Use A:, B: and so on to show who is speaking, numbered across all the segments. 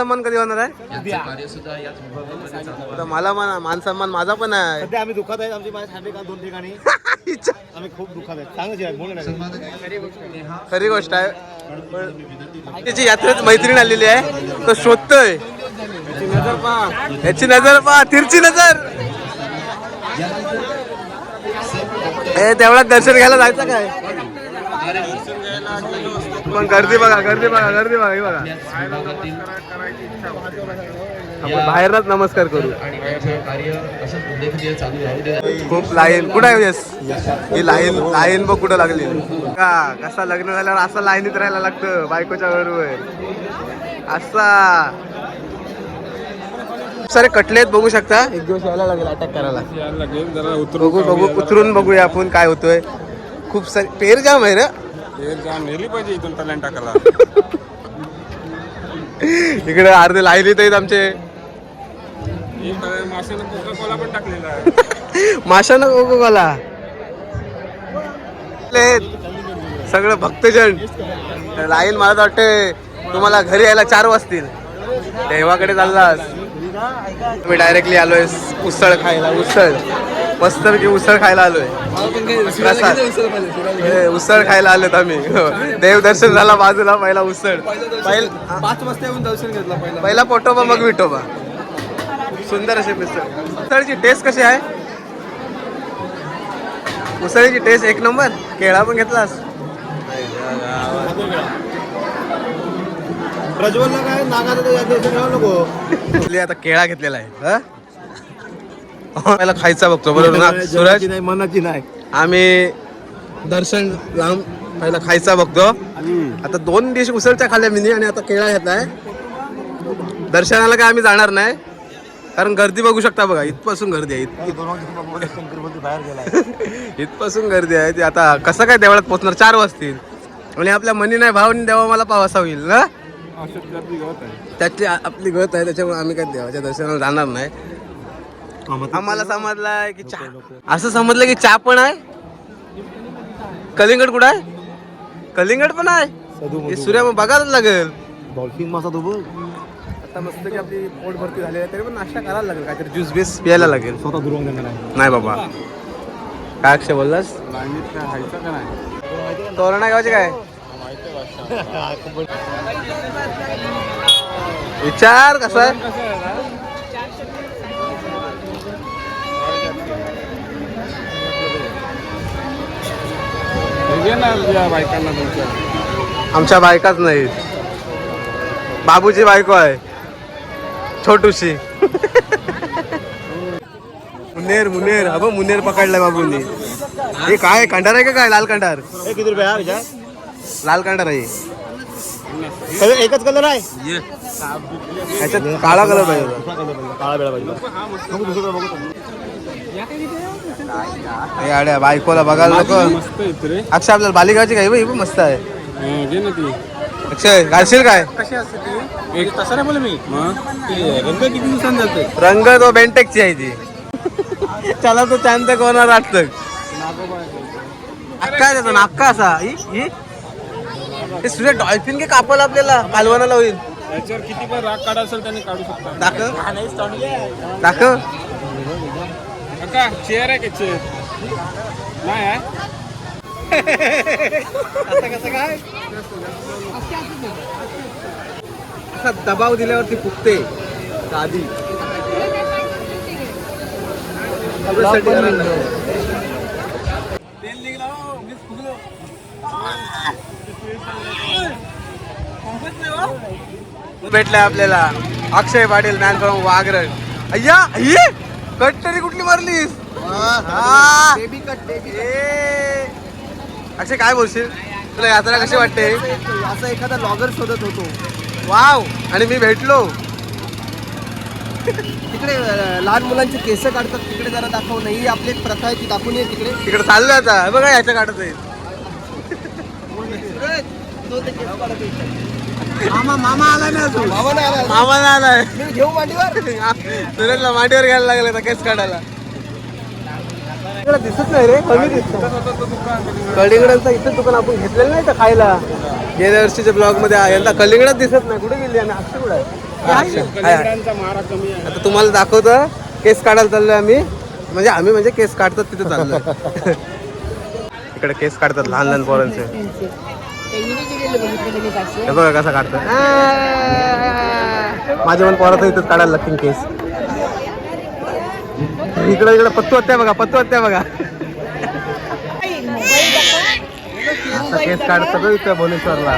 A: सन्मान कधी होणार आहे? मला मान सन्मान माझा पण आहे.
B: सध्या आम्ही दुःखात आहेत. आमची माझ्या 2 ठिकाणी आम्ही खूप दुःखात आहेत.
A: खरी गोष्ट आहे. त्याची यात्रेत मैत्रीण आलेली आहे, तो शोधतोय. याची नजर पहा, तिरची नजर. तेवढ्यात दर्शन घ्यायला जायचं काय? पण गर्दी बघा, गर्दी बघा, गर्दी बघा, हे बघा. आपण बाहेरच नमस्कार करू. खूप लाईन कुठं आहे? ही लाईन बघ कुठं लागली का? कसा लग्न झाल्यावर असं लाईनीत राहायला लागतं बायकोच्या बरोबर. असा सारे कटलेत बघू शकता. एक दिवस यायला लागेल अटॅक करायला. बघू बघू उतरून बघूया आपण काय होतोय. खूप सारे पेर जाम आहे रे.
C: पाहिजे इथून टॅलेंट टाकायला.
A: इकडे अर्धे लाईनीत आहेत आमचे.
C: माशानं कोका कोला पण टाकलेला आहे.
A: माशानं कोका कोला सगळं भक्तजन लाईन. मला तर वाटते तुम्हाला घरी यायला 4 वाजतील. देवाकडे चाललास. मी डायरेक्टली आलोय उसळ खायला. उसळ मस्तपैकी उसळ खायला आलोय. उसळ खायला आलोत आम्ही. देवदर्शन झाला बाजूला, पहिला उसळ.
B: 5 वाजता येऊन दर्शन घेतलं.
A: पहिला पोटोबा मग विठोबा. सुंदर असे मिसळ. उसळची टेस्ट कशी आहे? उसळीची टेस्ट 1 नंबर. केळा पण घेतलास?
B: प्रज्वलला काय नागाचं नको.
A: आता केळा घेतलेला आहे. पहिला खायचा बघतो बरोबर ना सूरज?
B: नाही, मनाची नाही.
A: आम्ही दर्शन लांब पहिला खायचा बघतो. आता 2 डिश उसळच्या खाल्ल्या मी आणि आता केळा घेतलाय. दर्शनाला काय आम्ही जाणार नाही, कारण गर्दी बघू शकता बघा. इथपासून गर्दी आहे. इथपासून गर्दी आहे. ती आता कसं काय देवळात पोहोचणार? 4 वाजतील. आणि आपल्या मनी नाही भावनी देवा मला पावासा होईल ना. त्याची आपली गत आहे, त्याच्यामुळे आम्ही काय देवाच्या दर्शनाला जाणार नाही. आम्हाला समजलंय की चहा, असं समजलं की चहा पण आहे. कलिंगड कुठं आहे? कलिंगड पण आहे. सूर्या मग बघायलाच लागेल.
B: डॉल्फिन मासा तो बघ.
A: आता मस्त की आपली पोट भरती झाली आहे, तरी पण नाश्ता करायला लागेल. काहीतरी ज्यूस बीस प्यायला लागेल.
B: स्वतः दुरून देणार
A: नाही बाबा. काय अक्षय बोललास? तोरणा गावचे काय विचार कसा आहे? आमच्या बायकाच नाहीत. बाबूची बायको आहे छोटूशी. मुन्नेर अब मुन्नेर पकडलाय बाबूंनी. हे काय कंडार आहे का काय? लाल कंडार.
B: किती रुपये हा विचार?
A: लाल कंडार आहे.
B: एकच कलर आहे.
A: याच्यात काळा कलर पाहिजे.
B: काळा बेळा पाहिजे.
A: अड्या बायकोला बघायला नको. अक्षय आपल्याला बालिकाची काय पण मस्त आहे. अक्षय घालशील काय?
B: तसं नाही बोल मी. रंग किती दिवसांनी जाते?
A: रंग तो बेंटेकची आहे ती. चला तो चांद कोणा वाटतं. अक्का त्याचा नाक्का असा. हे सूर्य डॉल्फिन के कापल आपल्याला कालवणाला होईल.
C: त्याच्यावर किती पण राग काढा असेल त्याने काढू शकता.
A: दाखव.
C: का चेअर आहे का चेअर? नाही आहे.
A: कसं काय असा दबाव दिल्यावरती फुगते आधी. भेटलाय आपल्याला अक्षय पाटील मॅन फ्रॉम वागरण. अय्या कट तरी कुठली मारलीस? अक्षय काय बोलशील? तुला यात्रा कशी वाटते?
B: असं एखादा लॉगर शोधत होतो.
A: वाव. आणि मी भेटलो.
B: तिकडे लहान मुलांचे केस काढतात, तिकडे जरा दाखव. नाही आपली एक प्रथा आहे ती दाखवून ये तिकडे.
A: तिकडे चाललोय आता. बघा याच्या काढत आहे.
B: मामा आलाय ना.
A: मामा आलाय.
B: मी घेऊ मांडीवर.
A: सुरेशला मांडीवर घ्यायला लागले तर केस काढायला. दिसत नाही रे, कमी दिसत. कलिंगडांचा इथं दुकान आपण घेतलेलं नाही का खायला गेल्या वर्षीच्या ब्लॉग मध्ये. यंदा कलिंगडच दिसत नाही. कुठे गेली आणि अक्षय कुठे आहे?
C: कलिंगडांचा मारा कमी आहे.
A: आता तुम्हाला दाखवतो केस काढायला चाललोय आम्ही म्हणजे केस काढतात तिथे चाललोय. इकडे केस काढतात लहान लहान पोरांचे. हे बघा कसा काढतात. माझ्या पण पोराचं इथंच काढायला लागतील केस. इकडे पत्तू हत्या बघा. आता केस काढतात इथं भुवनेश्वरला.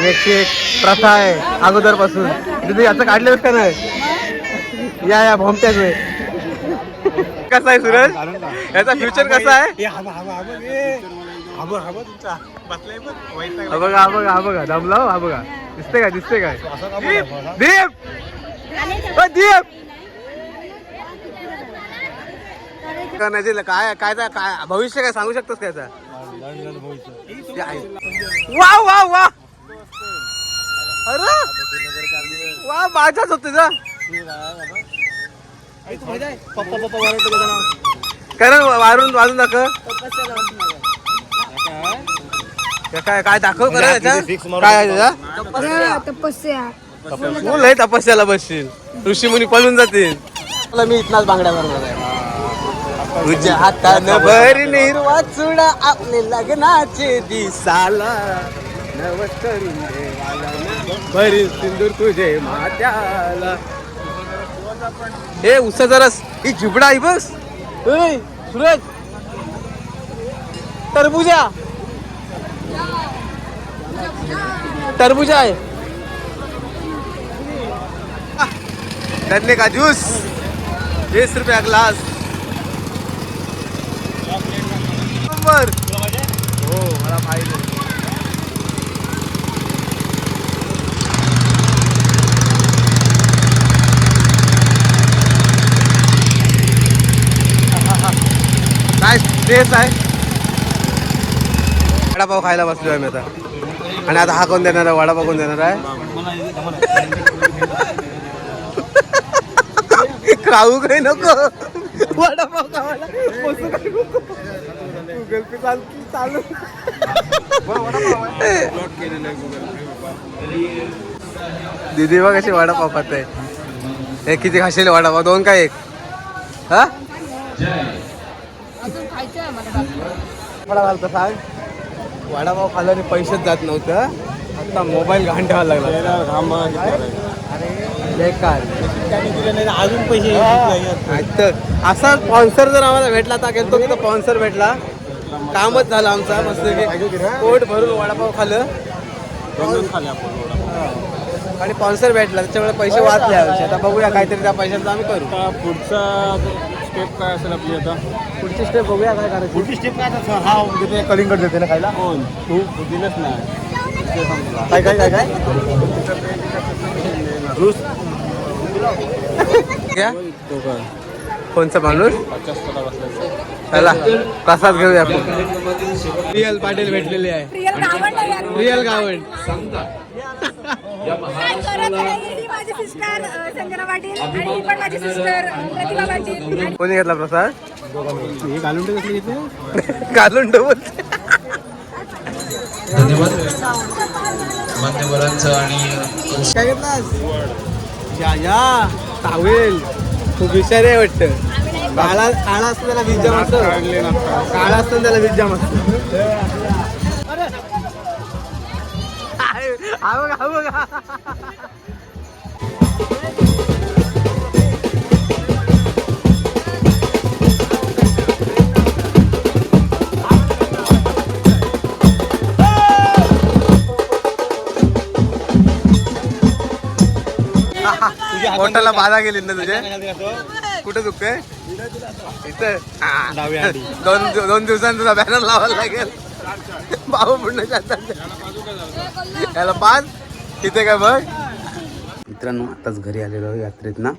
A: एक प्रथा आहे अगोदर पासून. तिथे याचं काढलेच का नाही? या भोमत्याच आहे. कसा आहे सूरज? याचा फ्युचर कसा आहे? हा बघा दमला. हा बघा दिसते काय दीप करण्याचे काय भविष्य काय सांगू शकतोस त्याचा? वा अरे वा माझाच होते जा कारण वाजून दाखव. काय दाखव करा काय
D: तपस्या
A: फुल आहे. तपस्याला बसशील ऋषीमुनी पळून जातील. मला मी इथनाच बांगड्या भरणार आहे. तुझ्या हातानं भर निर्वा चुडा आपले लग्नाचे दिसाला नवस करून देवाला भरी सिंदूर तुझे मात्याला. हे उसा जरास ही झिबडा आहे बस. सूरज टरबूजा आहे. गन्ने का जूस 20 रुपया ग्लास. हो मला पाहिजे. काय टेस्ट आहे. वडापाव खायला बसलो आहे मी आता. आणि आता हा कोण देणार आहे? वडापाव कोण देणार आहे? खाऊ काही नको. वडापाव खावायला गुगल पे चालू. दीदी बघ कशी वडापाव खात आहे. हे किती खाशील वडापाव? 2 का 1? हा घालतो सांग. वडापाव खाल्ल्याने पैसेच जात नव्हतं. आता मोबाईल घाण ठेवायला लागला.
B: अजून पैसे
A: असा स्पॉन्सर जर आम्हाला भेटला तर गेलो तिथं स्पॉन्सर भेटला कामच झालं आमचा. मस्त पोट भरून वडापाव खाल्लं आणि स्पॉन्सर भेटला त्याच्यामुळे पैसे वाचले. आता बघूया काहीतरी त्या पैशांचा आम्ही करू.
C: पुढचा स्टेप काय असेल आपली आता?
A: पुढची स्टेप बघूया काय करायची.
B: पुढची स्टेप काय? हा म्हणजे कलिंगड देते ना खायला.
C: कोण तू दिलंच नाही.
B: काय
A: कोणचा माणूस
C: 50 बसलायचं.
A: चला प्रसाद घेऊया आपण. रिअल पाटील भेटलेले आहे. रिअल गावंड.
D: माझी सिस्टर संजना पाटील आणि ही पण माझी सिस्टर प्रतिभा पाटील.
A: कोणी घेतला प्रसाद?
B: घालून घेतली
A: घालून बोलते.
E: धन्यवाद मान्यवरांचं. आणि
A: काय घेतलास? या टावेल खूप विचार आहे वाटतं. काळा असतो त्याला विज्जाम असतो. काळा असतो त्याला विज्जाम असतो. हा बघा पोटाला बाधा गेली ना तुझे. कुठे दुखतंय? इथं. दोन दिवसांनी तुझा बॅनर लावायला लागेल. भाऊ म्हणण्याच्या याला पाच इथे काय बघ. मित्रांनो आताच घरी आलेलो आहे यात्रेतनं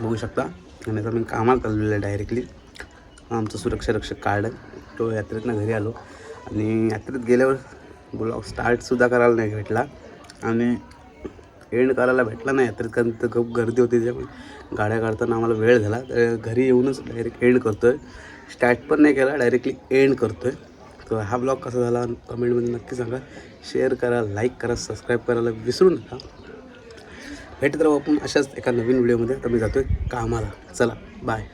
A: बघू शकता. आणि आता मी कामाला चाललेलो आहे डायरेक्टली. आमचं सुरक्षा रक्षक कार्ड आहे तो यात्रेतनं घरी आलो. आणि यात्रेत गेल्यावर ब्लॉग स्टार्टसुद्धा करायला नाही भेटला आणि एंड करायला भेटला नाही यात्रेत. कारण तर खूप गर्दी होती त्याच्यामुळे गाड्या काढताना आम्हाला वेळ झाला. तर घरी येऊनच डायरेक्ट एंड करतो आहे. स्टार्ट पण नाही केला डायरेक्टली एंड करतो आहे. तर हा ब्लॉग कसा झाला कमेंटमध्ये नक्की सांगा. शेअर करा, लाईक करा, सबस्क्राईब करायला विसरू नका. भेटत राहू आपण अशाच एका नवीन व्हिडिओमध्ये. आता मी जातोय कामाला. चला बाय.